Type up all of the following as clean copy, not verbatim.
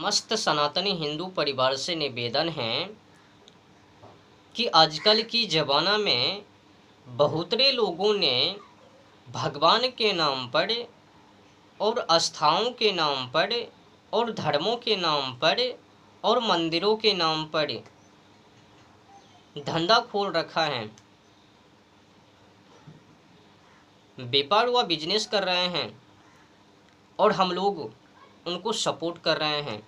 मस्त सनातनी हिंदू परिवार से निवेदन है कि आजकल की ज़माना में बहुतरे लोगों ने भगवान के नाम पर और आस्थाओं के नाम पर और धर्मों के नाम पर और मंदिरों के नाम पर धंधा खोल रखा है, व्यापार व बिजनेस कर रहे हैं और हम लोग उनको सपोर्ट कर रहे हैं।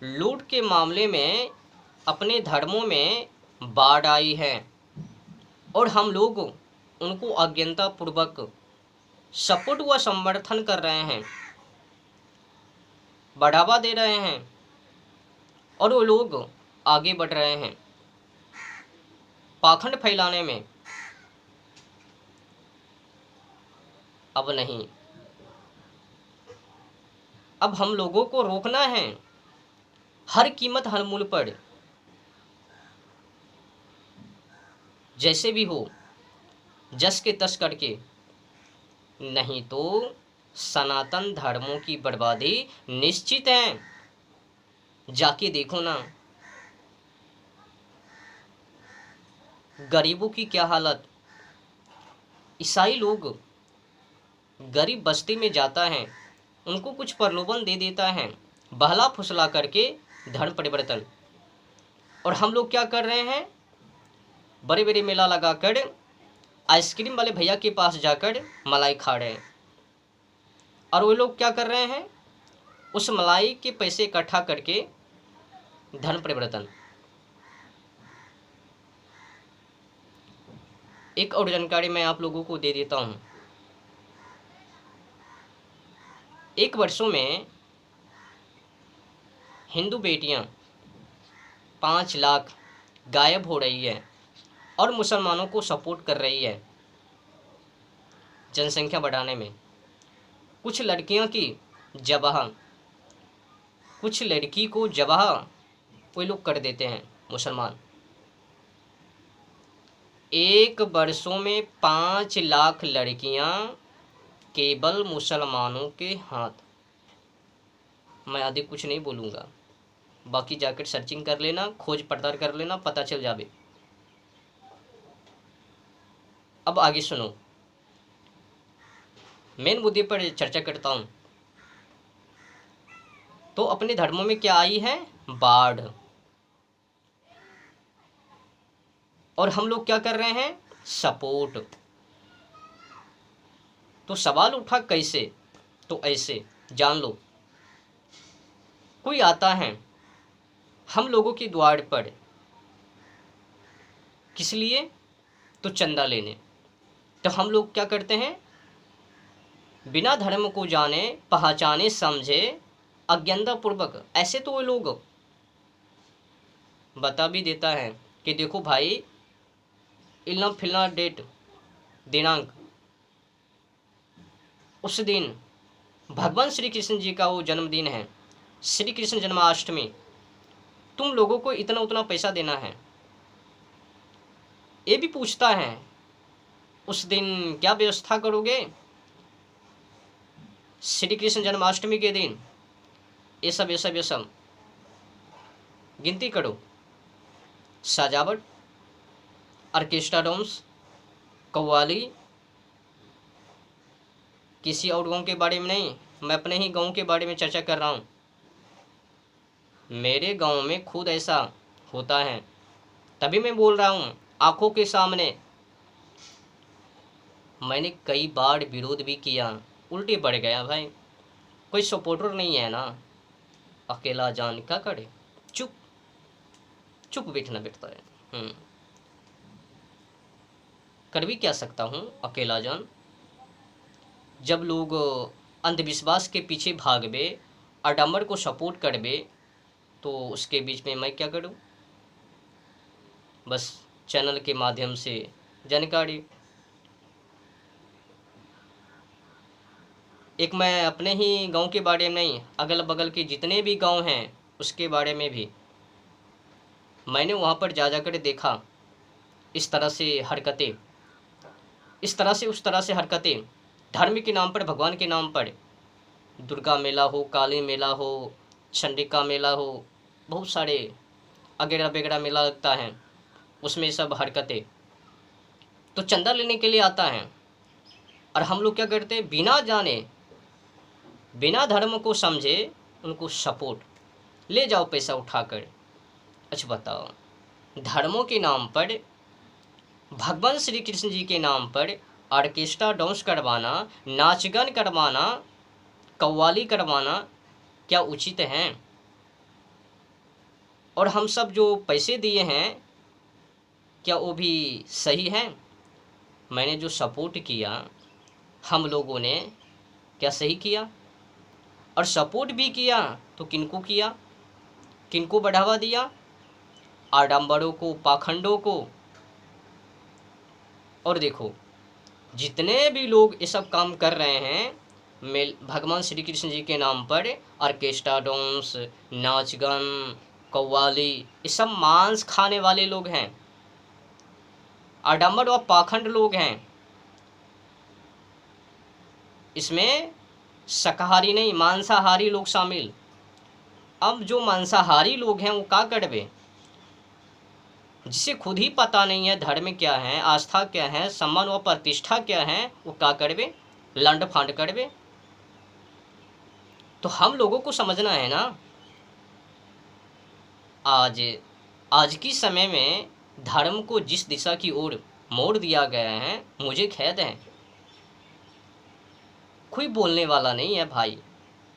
लूट के मामले में अपने धर्मों में बाढ़ आई है और हम लोग उनको अज्ञानतापूर्वक सपोर्ट व समर्थन कर रहे हैं, बढ़ावा दे रहे हैं और वो लोग आगे बढ़ रहे हैं पाखंड फैलाने में। अब नहीं, अब हम लोगों को रोकना है हर कीमत हर मूल्य पर, जैसे भी हो जस के तस करके, नहीं तो सनातन धर्मों की बर्बादी निश्चित है। जाके देखो ना गरीबों की क्या हालत। ईसाई लोग गरीब बस्ती में जाता है, उनको कुछ प्रलोभन दे देता है, बहला फुसला करके धर्म परिवर्तन। और हम लोग क्या कर रहे हैं, बड़े बड़े मेला लगाकर आइसक्रीम वाले भैया के पास जाकर मलाई खा रहे हैं। और वो लोग क्या कर रहे हैं, उस मलाई के पैसे इकट्ठा करके धर्म परिवर्तन। एक और जानकारी मैं आप लोगों को दे देता हूँ। एक वर्षों में हिंदू बेटियां 5 लाख गायब हो रही है और मुसलमानों को सपोर्ट कर रही है जनसंख्या बढ़ाने में। कुछ लड़कियों की जबाह, कुछ लड़की को जबाह वो लोग कर देते हैं मुसलमान। एक वर्षों में 5 लाख लड़कियां केवल मुसलमानों के हाथ। मैं अधिक कुछ नहीं बोलूँगा, बाकी जाकर सर्चिंग कर लेना, खोज पड़ताल कर लेना, पता चल जावे। अब आगे सुनो, मेन मुद्दे पर चर्चा करता हूँ। तो अपने धर्मों में क्या आई है, बाढ़। और हम लोग क्या कर रहे हैं, सपोर्ट। तो सवाल उठा कैसे, तो ऐसे जान लो। कोई आता है हम लोगों के द्वार पर, किस लिए, तो चंदा लेने। तो हम लोग क्या करते हैं, बिना धर्म को जाने पहचाने समझे अज्ञानतापूर्वक, ऐसे तो वो लोग बता भी देता है कि देखो भाई इतना फिलना डेट दिनांक, उस दिन भगवान श्री कृष्ण जी का वो जन्मदिन है, श्री कृष्ण जन्माष्टमी, तुम लोगों को इतना उतना पैसा देना है। ये भी पूछता है उस दिन क्या व्यवस्था करोगे, श्री कृष्ण जन्माष्टमी के दिन ये सब गिनती करो। सजावट, ऑर्केस्ट्रा डांस, कव्वाली, किसी और गांव के बारे में नहीं, मैं अपने ही गांव के बारे में चर्चा कर रहा हूँ। मेरे गांव में खुद ऐसा होता है, तभी मैं बोल रहा हूँ आंखों के सामने। मैंने कई बार विरोध भी किया, उल्टे पड़ गया भाई, कोई सपोर्टर नहीं है ना, अकेला जान क्या करे, चुप चुप बैठना बैठता है। कर भी क्या सकता हूँ अकेला जान। जब लोग अंधविश्वास के पीछे भागवे, आडंबर को सपोर्ट करवे, तो उसके बीच में मैं क्या करूँ, बस चैनल के माध्यम से जानकारी। एक मैं अपने ही गांव के बारे में नहीं, अगल बगल के जितने भी गांव हैं उसके बारे में भी मैंने वहाँ पर जा कर देखा। इस तरह से हरकतें, इस तरह से उस तरह से हरकतें, धर्म के नाम पर, भगवान के नाम पर, दुर्गा मेला हो, काली मेला हो, चंडिका मेला हो, बहुत सारे अगैरा वगैरह मेला लगता है, उसमें सब हरकतें, तो चंदा लेने के लिए आता है। और हम लोग क्या करते हैं, बिना जाने बिना धर्म को समझे उनको सपोर्ट, ले जाओ पैसा उठाकर। अच्छा बताओ, धर्मों के नाम पर, भगवान श्री कृष्ण जी के नाम पर ऑर्केस्ट्रा डांस करवाना, नाच गान करवाना, कव्वाली करवाना क्या उचित है? और हम सब जो पैसे दिए हैं क्या वो भी सही है? मैंने जो सपोर्ट किया हम लोगों ने, क्या सही किया? और सपोर्ट भी किया तो किनको किया, किनको बढ़ावा दिया? आडंबरों को, पाखंडों को। और देखो, जितने भी लोग ये सब काम कर रहे हैं भगवान श्री कृष्ण जी के नाम पर, ऑर्केस्ट्रा डांस, नाच गान, कव्वाली, ये सब मांस खाने वाले लोग हैं, आडंबर और पाखंड लोग हैं। इसमें शाकाहारी नहीं, मांसाहारी लोग शामिल। अब जो मांसाहारी लोग हैं वो क्या करवे, जिसे खुद ही पता नहीं है धर्म क्या है, आस्था क्या है, सम्मान व प्रतिष्ठा क्या है, वो क्या करवे, लंड फांड करवे। तो हम लोगों को समझना है ना, आज की समय में धर्म को जिस दिशा की ओर मोड़ दिया गया है, मुझे खेद है। कोई बोलने वाला नहीं है भाई,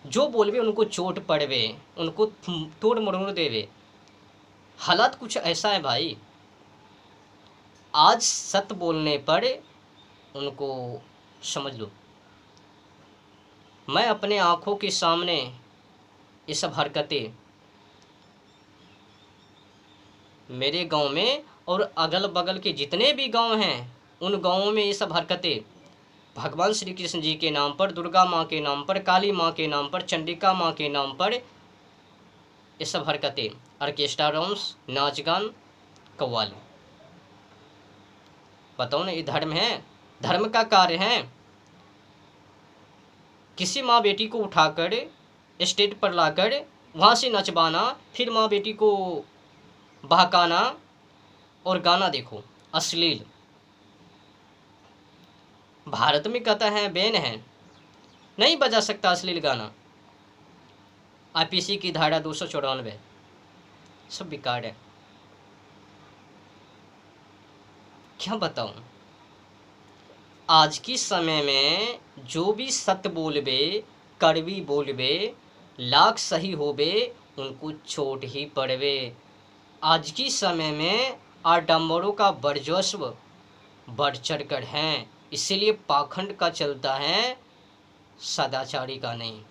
जो बोलवे उनको चोट पड़वे, उनको तोड़ मरोड़ देवे। हालात कुछ ऐसा है भाई, आज सत्य बोलने पर उनको समझ लो। मैं अपने आंखों के सामने ये सब हरकतें मेरे गांव में और अगल बगल के जितने भी गांव हैं उन गांवों में ये सब हरकतें भगवान श्री कृष्ण जी के नाम पर, दुर्गा माँ के नाम पर, काली माँ के नाम पर, चंडिका माँ के नाम पर, ये सब हरकतें, ऑर्केस्ट्रा डांस, नाच गान, कव्वाली। बताओ ना, ये धर्म है? धर्म का कार्य है किसी माँ बेटी को उठाकर स्टेज पर लाकर वहाँ से नचवाना, फिर माँ बेटी को बहकाना और गाना देखो अश्लील। भारत में कहता है बैन है, नहीं बजा सकता अश्लील गाना। आईपीसी की धारा 294 सब बेकार है। क्या बताऊं, आज की समय में जो भी सत्य बोलबे, कड़वी बोलबे, लाख सही होबे, उनको छोट ही पड़वे। आज की समय में आडंबरों का वर्चस्व बढ़ चढ़ कर है, इसीलिए पाखंड का चलता है, सदाचारी का नहीं।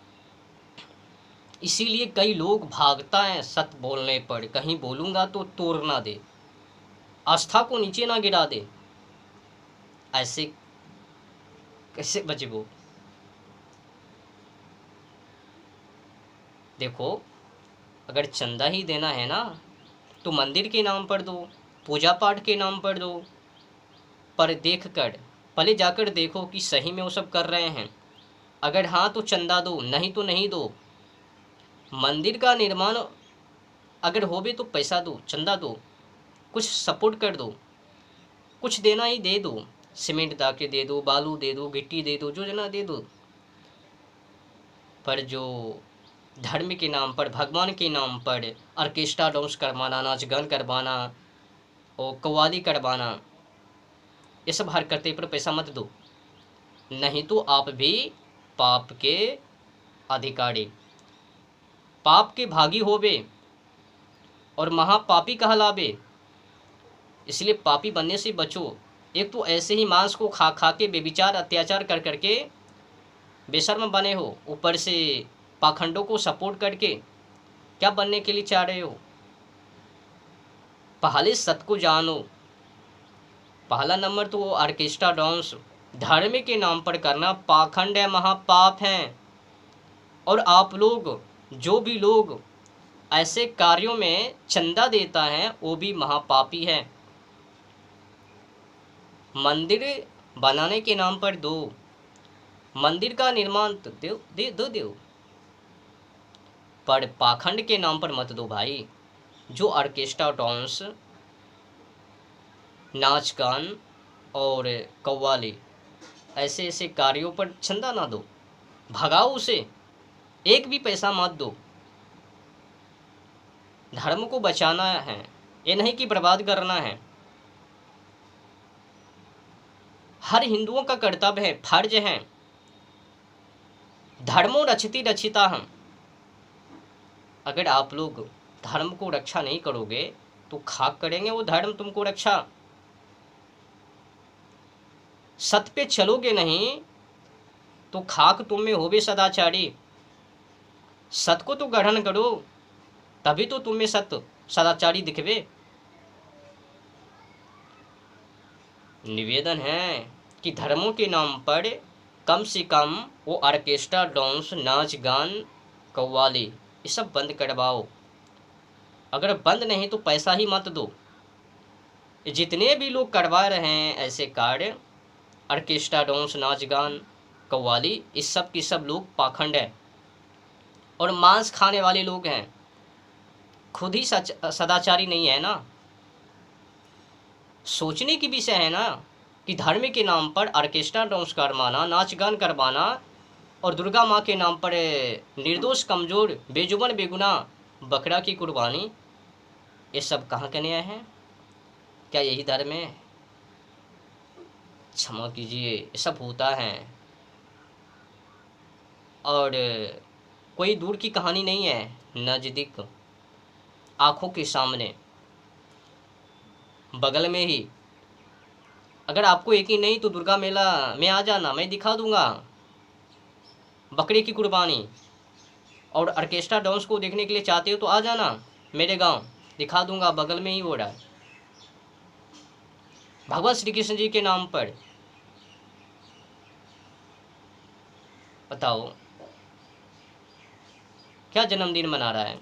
इसीलिए कई लोग भागता है सत्य बोलने पर, कहीं बोलूँगा तो तोड़ ना दे, आस्था को नीचे ना गिरा दे। ऐसे कैसे बचबो? देखो, अगर चंदा ही देना है ना तो मंदिर के नाम पर दो, पूजा पाठ के नाम पर दो, पर देख कर पहले जाकर देखो कि सही में वो सब कर रहे हैं। अगर हाँ तो चंदा दो, नहीं तो नहीं दो। मंदिर का निर्माण अगर हो भी तो पैसा दो, चंदा दो, कुछ सपोर्ट कर दो, कुछ देना ही दे दो, सीमेंट दा के दे दो, बालू दे दो, गिट्टी दे दो, जो देना दे दो। पर जो धर्म के नाम पर, भगवान के नाम पर ऑर्केस्ट्रा डांस करवाना, नाच गान करवाना और कव्वाली करवाना, ये सब हरकतें पर पैसा मत दो, नहीं तो आप भी पाप के अधिकारी, पाप के भागी होवे और महापापी कहलावे। इसलिए पापी बनने से बचो। एक तो ऐसे ही मांस को खा खा के बेविचार अत्याचार कर करके बेशर्म बने हो, ऊपर से पाखंडों को सपोर्ट करके क्या बनने के लिए चाह रहे हो? पहले सत्य को जानो। पहला नंबर तो वो ऑर्केस्ट्रा डांस धर्म के नाम पर करना पाखंड है, महापाप है। और आप लोग, जो भी लोग ऐसे कार्यों में चंदा देता है वो भी महापापी है। मंदिर बनाने के नाम पर दो, मंदिर का निर्माण तो दो, पर पाखंड के नाम पर मत दो भाई। जो ऑर्केस्ट्रा डांस, नाच गान और कव्वाली ऐसे ऐसे कार्यों पर चंदा ना दो, भगाओ उसे, एक भी पैसा मत दो। धर्म को बचाना है, ये नहीं कि बर्बाद करना है। हर हिंदुओं का कर्तव्य है, फर्ज है। धर्मो रक्षति रक्षिता हम। अगर आप लोग धर्म को रक्षा नहीं करोगे तो खाक करेंगे वो धर्म तुमको रक्षा। सत्य पे चलोगे नहीं तो खाक तुम में होवे सदाचारी। सत्य को तो ग्रहण करो, तभी तो तुम में सत्य सदाचारी दिखवे। निवेदन है कि धर्मों के नाम पर कम से कम वो ऑर्केस्ट्रा डांस, नाच गान, कव्वाली ये सब बंद करवाओ। अगर बंद नहीं तो पैसा ही मत दो। जितने भी लोग करवा रहे हैं ऐसे कार्य, ऑर्केस्ट्रा डांस, नाच गान, कव्वाली, इस सब की सब लोग पाखंड है और मांस खाने वाले लोग हैं। खुद ही सदाचारी नहीं है ना। सोचने की विषय है ना कि धर्म के नाम पर ऑर्केस्ट्रा डांस करवाना, नाच गान करवाना और दुर्गा माँ के नाम पर निर्दोष, कमजोर, बेजुबान, बेगुनाह बकरा की कुर्बानी, ये सब कहाँ के न्याय है? क्या यही धर्म है? क्षमा कीजिए, ये सब होता है और कोई दूर की कहानी नहीं है, नज़दीक आँखों के सामने, बगल में ही। अगर आपको यकीन नहीं तो दुर्गा मेला में आ जाना, मैं दिखा दूंगा बकरे की कुर्बानी। और ऑर्केस्ट्रा डांस को देखने के लिए चाहते हो तो आ जाना मेरे गांव, दिखा दूंगा, बगल में ही हो रहा है। भगवान श्री कृष्ण जी के नाम पर बताओ क्या जन्मदिन मना रहा है?